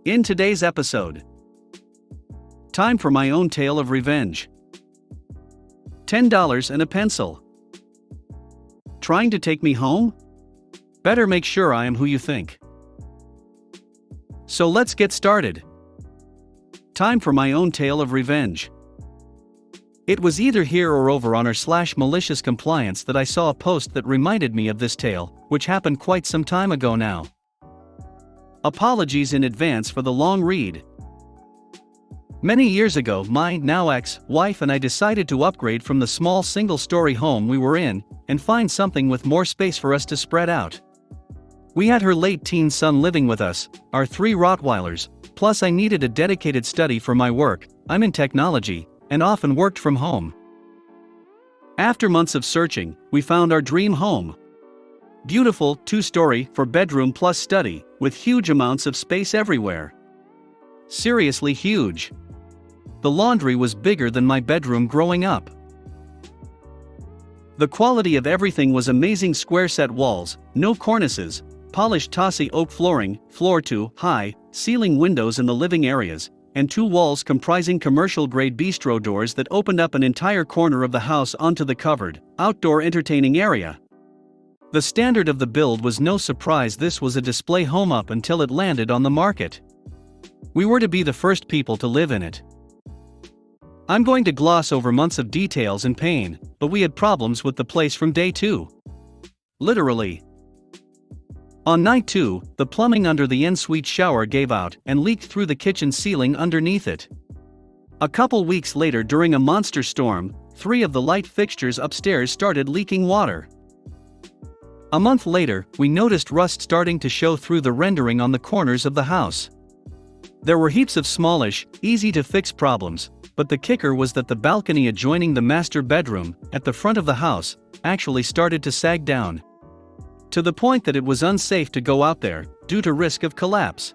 In today's episode, time for my own tale of revenge. $10 and a pencil. Trying to take me home? Better make sure I am who you think. So let's get started. Time for my own tale of revenge. It was either here or over on r/malicious compliance that I saw a post that reminded me of this tale, which happened quite some time ago now. Apologies in advance for the long read. Many years ago, my now ex-wife and I decided to upgrade from the small single-story home we were in and find something with more space for us to spread out. We had her late-teen son living with us, our 3 Rottweilers, plus I needed a dedicated study for my work. I'm in technology and often worked from home. After months of searching, we found our dream home. Beautiful 2-story 4-bedroom plus study, with huge amounts of space everywhere. Seriously huge. The laundry was bigger than my bedroom growing up. The quality of everything was amazing: square set walls, no cornices, polished Tossie oak flooring, floor-to-high, ceiling windows in the living areas, and 2 walls comprising commercial-grade bistro doors that opened up an entire corner of the house onto the covered, outdoor entertaining area. The standard of the build was no surprise. This was a display home up until it landed on the market. We were to be the first people to live in it. I'm going to gloss over months of details and pain, but we had problems with the place from day 2. Literally. On night 2, the plumbing under the en-suite shower gave out and leaked through the kitchen ceiling underneath it. A couple weeks later, during a monster storm, 3 of the light fixtures upstairs started leaking water. A month later, we noticed rust starting to show through the rendering on the corners of the house. There were heaps of smallish, easy-to-fix problems, but the kicker was that the balcony adjoining the master bedroom, at the front of the house, actually started to sag down. To the point that it was unsafe to go out there, due to risk of collapse.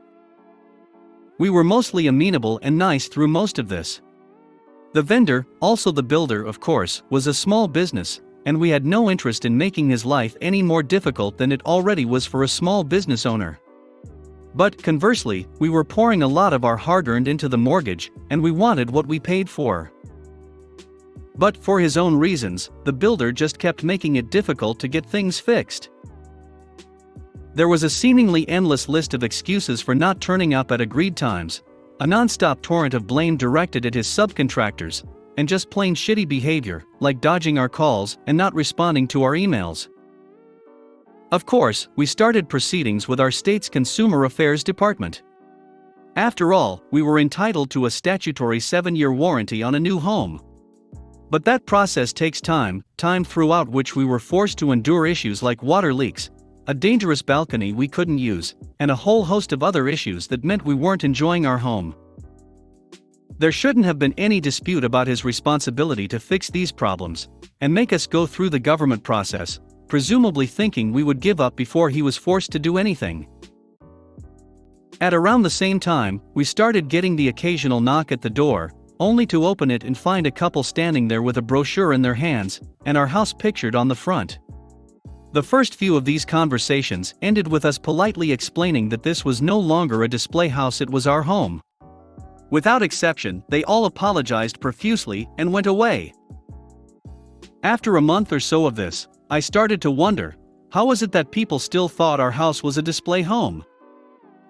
We were mostly amenable and nice through most of this. The vendor, also the builder of course, was a small business, and we had no interest in making his life any more difficult than it already was for a small business owner. But conversely, we were pouring a lot of our hard-earned into the mortgage, and we wanted what we paid for. But for his own reasons, the builder just kept making it difficult to get things fixed. There was a seemingly endless list of excuses for not turning up at agreed times, a non-stop torrent of blame directed at his subcontractors, and just plain shitty behavior, like dodging our calls and not responding to our emails. Of course, we started proceedings with our state's Consumer Affairs Department. After all, we were entitled to a statutory 7-year warranty on a new home. But that process takes time throughout which we were forced to endure issues like water leaks, a dangerous balcony we couldn't use, and a whole host of other issues that meant we weren't enjoying our home. There shouldn't have been any dispute about his responsibility to fix these problems, and make us go through the government process, presumably thinking we would give up before he was forced to do anything. At around the same time, we started getting the occasional knock at the door, only to open it and find a couple standing there with a brochure in their hands, and our house pictured on the front. The first few of these conversations ended with us politely explaining that this was no longer a display house, it was our home. Without exception, they all apologized profusely and went away. After a month or so of this, I started to wonder, how was it that people still thought our house was a display home?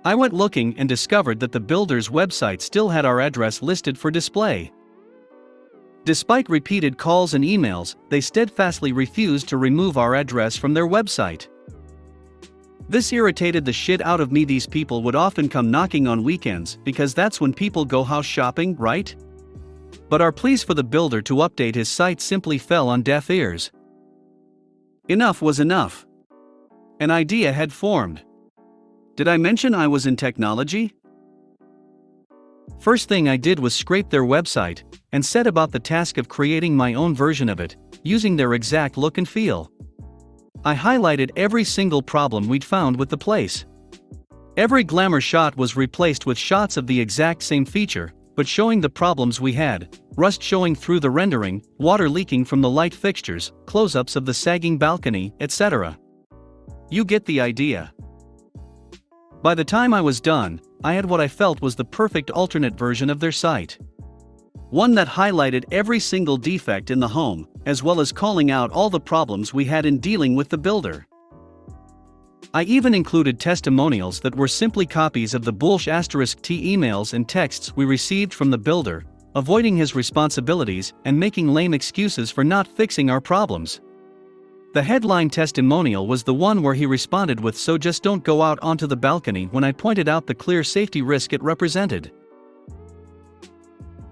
I went looking and discovered that the builder's website still had our address listed for display. Despite repeated calls and emails, they steadfastly refused to remove our address from their website. This irritated the shit out of me. These people would often come knocking on weekends because that's when people go house shopping, right? But our pleas for the builder to update his site simply fell on deaf ears. Enough was enough. An idea had formed. Did I mention I was in technology? First thing I did was scrape their website and set about the task of creating my own version of it, using their exact look and feel. I highlighted every single problem we'd found with the place. Every glamour shot was replaced with shots of the exact same feature, but showing the problems we had: rust showing through the rendering, water leaking from the light fixtures, close-ups of the sagging balcony, etc. You get the idea. By the time I was done, I had what I felt was the perfect alternate version of their site. One that highlighted every single defect in the home, as well as calling out all the problems we had in dealing with the builder. I even included testimonials that were simply copies of the **T emails and texts we received from the builder, avoiding his responsibilities and making lame excuses for not fixing our problems. The headline testimonial was the one where he responded with "So just don't go out onto the balcony" when I pointed out the clear safety risk it represented.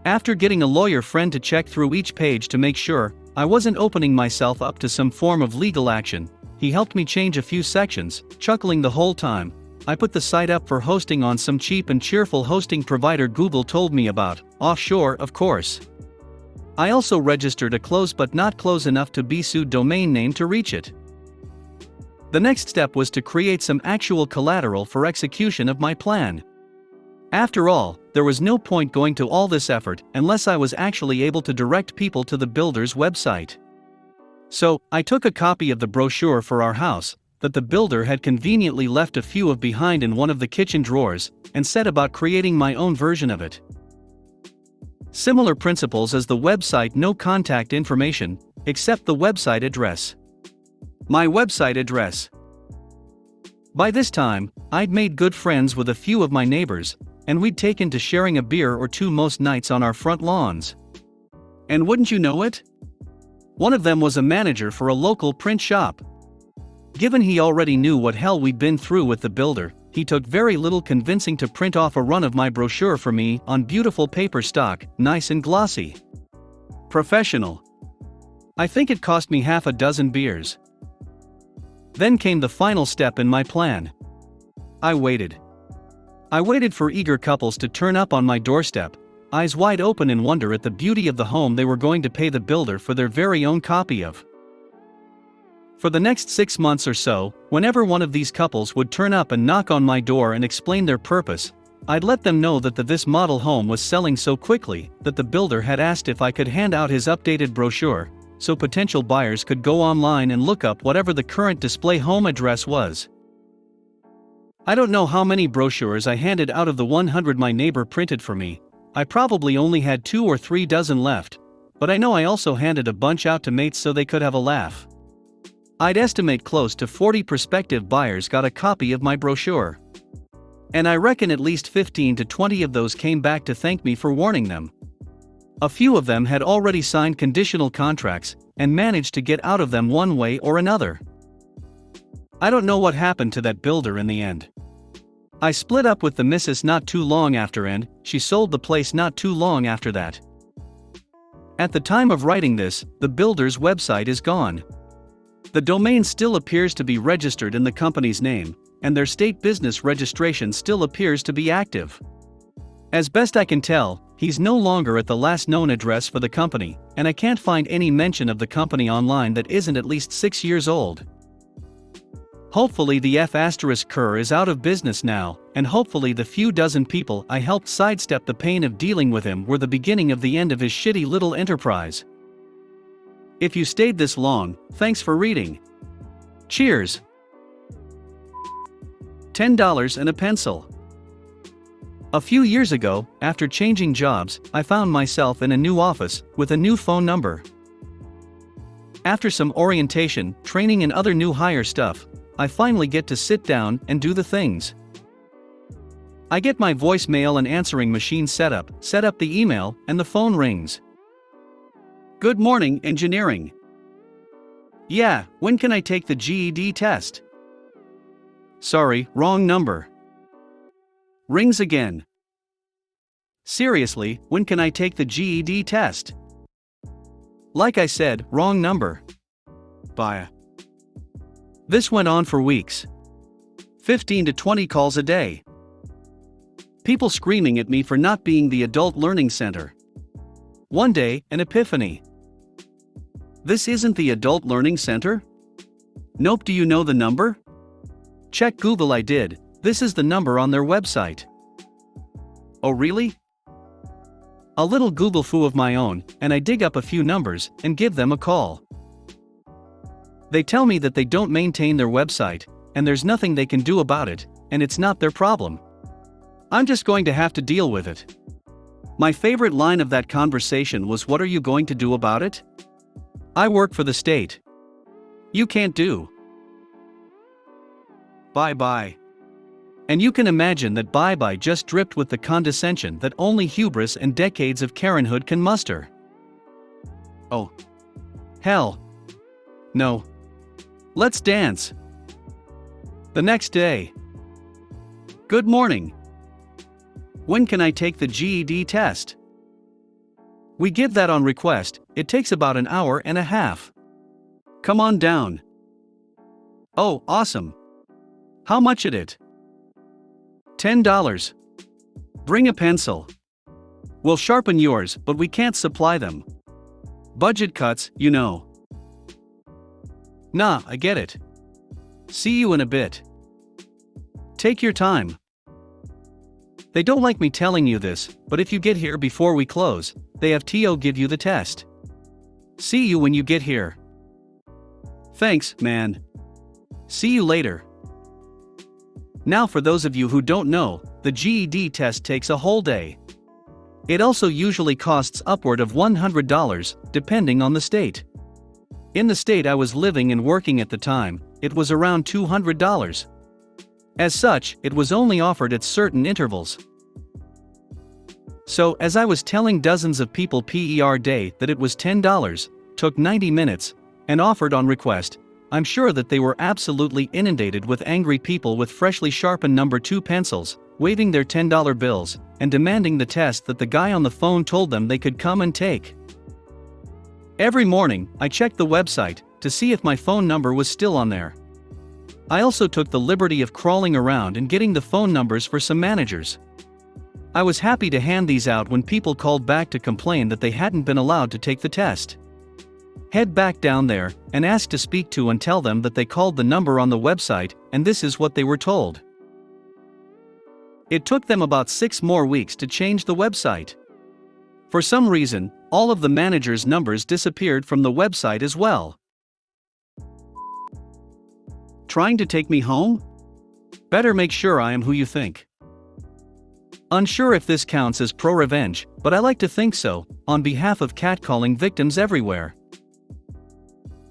After getting a lawyer friend to check through each page to make sure I wasn't opening myself up to some form of legal action, he helped me change a few sections, chuckling the whole time. I put the site up for hosting on some cheap and cheerful hosting provider Google told me about, offshore of course. I also registered a close but not close enough to be sued domain name to reach it. The next step was to create some actual collateral for execution of my plan. After all, there was no point going to all this effort unless I was actually able to direct people to the builder's website. So, I took a copy of the brochure for our house, that the builder had conveniently left a few of behind in one of the kitchen drawers, and set about creating my own version of it. Similar principles as the website: no contact information, except the website address. My website address. By this time, I'd made good friends with a few of my neighbors, and we'd taken to sharing a beer or two most nights on our front lawns. And wouldn't you know it? One of them was a manager for a local print shop. Given he already knew what hell we'd been through with the builder, he took very little convincing to print off a run of my brochure for me on beautiful paper stock, nice and glossy. Professional. I think it cost me half a dozen beers. Then came the final step in my plan. I waited. I waited for eager couples to turn up on my doorstep, eyes wide open in wonder at the beauty of the home they were going to pay the builder for their very own copy of. For the next 6 months or so, whenever one of these couples would turn up and knock on my door and explain their purpose, I'd let them know that this model home was selling so quickly that the builder had asked if I could hand out his updated brochure, so potential buyers could go online and look up whatever the current display home address was. I don't know how many brochures I handed out of the 100 my neighbor printed for me. I probably only had 2 or 3 dozen left, but I know I also handed a bunch out to mates so they could have a laugh. I'd estimate close to 40 prospective buyers got a copy of my brochure. And I reckon at least 15 to 20 of those came back to thank me for warning them. A few of them had already signed conditional contracts and managed to get out of them one way or another. I don't know what happened to that builder in the end. I split up with the missus not too long after, and she sold the place not too long after that. At the time of writing this, the builder's website is gone. The domain still appears to be registered in the company's name, and their state business registration still appears to be active. As best I can tell, he's no longer at the last known address for the company, and I can't find any mention of the company online that isn't at least 6 years old. Hopefully the F***Cur is out of business now, and hopefully the few dozen people I helped sidestep the pain of dealing with him were the beginning of the end of his shitty little enterprise. If you stayed this long, thanks for reading. Cheers. $10 and a pencil. A few years ago, after changing jobs, I found myself in a new office, with a new phone number. After some orientation, training and other new hire stuff, I finally get to sit down and do the things. I get my voicemail and answering machine set up the email, and the phone rings. Good morning, engineering. Yeah, when can I take the GED test? Sorry, wrong number. Rings again. Seriously, when can I take the GED test? Like I said, wrong number. Bye. This went on for weeks. 15 to 20 calls a day. People screaming at me for not being the adult learning center. One day, an epiphany. This isn't the adult learning center? Nope. Do you know the number? Check Google. I did. This is the number on their website. Oh really? A little Google foo of my own, and I dig up a few numbers and give them a call. They tell me that they don't maintain their website, and there's nothing they can do about it, and it's not their problem. I'm just going to have to deal with it. My favorite line of that conversation was, "What are you going to do about it?" "I work for the state." "You can't do." Bye-bye. And you can imagine that bye-bye just dripped with the condescension that only hubris and decades of Karenhood can muster. Oh. Hell. No. Let's dance. The next day. Good morning. When can I take the GED test? We give that on request, it takes about an hour and a half. Come on down. Oh, awesome. How much it? $10. Bring a pencil. We'll sharpen yours, but we can't supply them. Budget cuts, you know. Nah, I get it. See you in a bit. Take your time. They don't like me telling you this, but if you get here before we close, they have Tio give you the test. See you when you get here. Thanks, man. See you later. Now, for those of you who don't know, the GED test takes a whole day. It also usually costs upward of $100, depending on the state. In the state I was living and working at the time, it was around $200. As such, it was only offered at certain intervals. So, as I was telling dozens of people per day that it was $10, took 90 minutes, and offered on request, I'm sure that they were absolutely inundated with angry people with freshly sharpened number 2 pencils, waving their $10 bills, and demanding the test that the guy on the phone told them they could come and take. Every morning, I checked the website to see if my phone number was still on there. I also took the liberty of crawling around and getting the phone numbers for some managers. I was happy to hand these out when people called back to complain that they hadn't been allowed to take the test. Head back down there and ask to speak to and tell them that they called the number on the website and this is what they were told. It took them about 6 more weeks to change the website. For some reason, all of the managers' numbers disappeared from the website as well. Trying to take me home? Better make sure I am who you think. Unsure if this counts as pro-revenge, but I like to think so, on behalf of catcalling victims everywhere.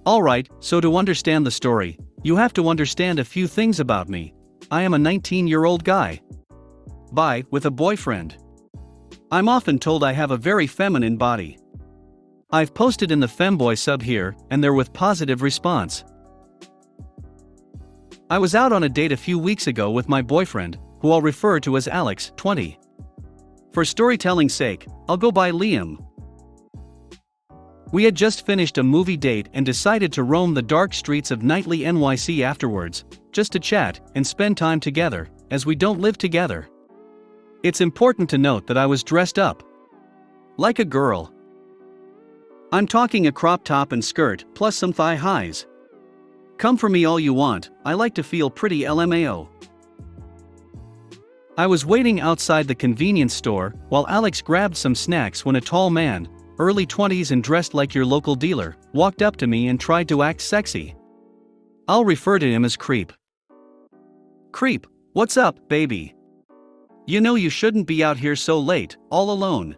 Alright, so to understand the story, you have to understand a few things about me. I am a 19-year-old guy. Bi, with a boyfriend. I'm often told I have a very feminine body. I've posted in the femboy sub here, and they're with positive response. I was out on a date a few weeks ago with my boyfriend, who I'll refer to as Alex, 20. For storytelling's sake, I'll go by Liam. We had just finished a movie date and decided to roam the dark streets of nightly NYC afterwards, just to chat and spend time together, as we don't live together. It's important to note that I was dressed up like a girl. I'm talking a crop top and skirt, plus some thigh highs. Come for me all you want, I like to feel pretty LMAO. I was waiting outside the convenience store while Alex grabbed some snacks when a tall man, early 20s and dressed like your local dealer, walked up to me and tried to act sexy. I'll refer to him as Creep. Creep, what's up, baby? You know you shouldn't be out here so late, all alone.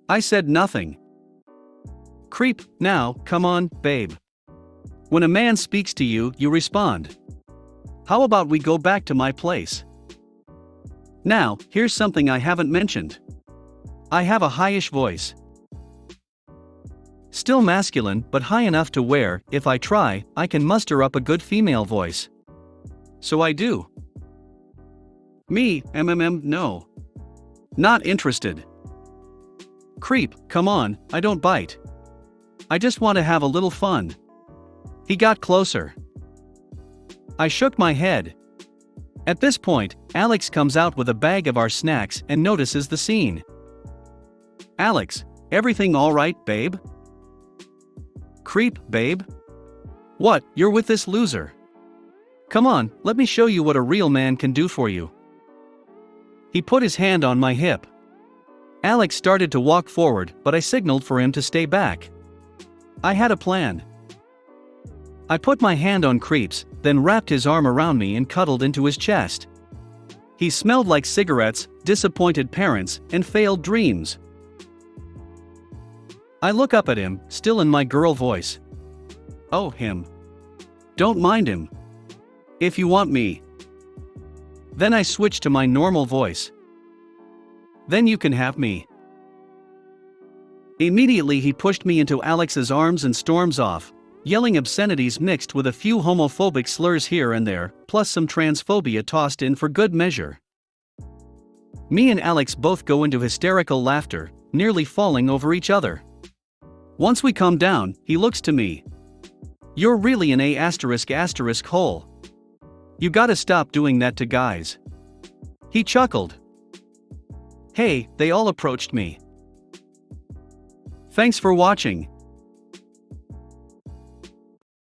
I said nothing. Creep, now, come on, babe. When a man speaks to you, you respond. How about we go back to my place? Now, here's something I haven't mentioned. I have a highish voice. Still masculine, but high enough to where, if I try, I can muster up a good female voice. So I do. Me, no. Not interested. Creep, come on, I don't bite. I just want to have a little fun. He got closer. I shook my head. At this point, Alex comes out with a bag of our snacks and notices the scene. Alex, everything all right, babe? Creep, babe? What, you're with this loser? Come on, let me show you what a real man can do for you. He put his hand on my hip. Alex started to walk forward, but I signaled for him to stay back. I had a plan. I put my hand on Creep's, then wrapped his arm around me and cuddled into his chest. He smelled like cigarettes, disappointed parents, and failed dreams. I look up at him, still in my girl voice. Oh, him. Don't mind him. If you want me. Then I switch to my normal voice. Then you can have me. Immediately he pushed me into Alex's arms and storms off, yelling obscenities mixed with a few homophobic slurs here and there, plus some transphobia tossed in for good measure. Me and Alex both go into hysterical laughter, nearly falling over each other. Once we calm down, he looks to me. You're really an A*** hole. You gotta stop doing that to guys. He chuckled. Hey, they all approached me. Thanks for watching.